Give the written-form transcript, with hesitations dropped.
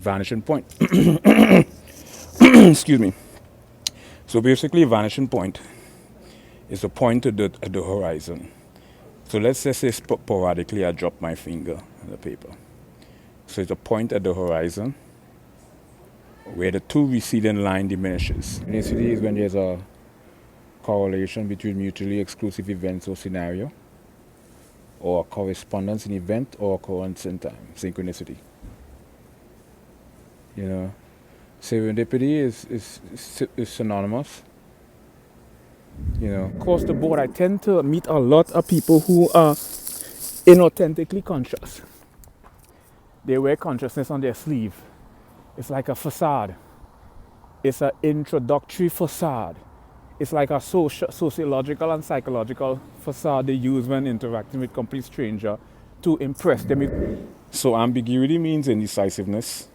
vanishing point. Excuse me. So basically, vanishing point is a point at the horizon. So let's just say sporadically I drop my finger on the paper. So it's a point at the horizon where the two receding line diminishes. Synchronicity is when there's a correlation between mutually exclusive events or scenario, or a correspondence in event or occurrence in time. Synchronicity. You know, serendipity is synonymous. You know, across the board, I tend to meet a lot of people who are inauthentically conscious. They wear consciousness on their sleeve. It's like a facade. It's an introductory facade. It's like a sociological and psychological facade they use when interacting with complete stranger to impress them. So ambiguity means indecisiveness.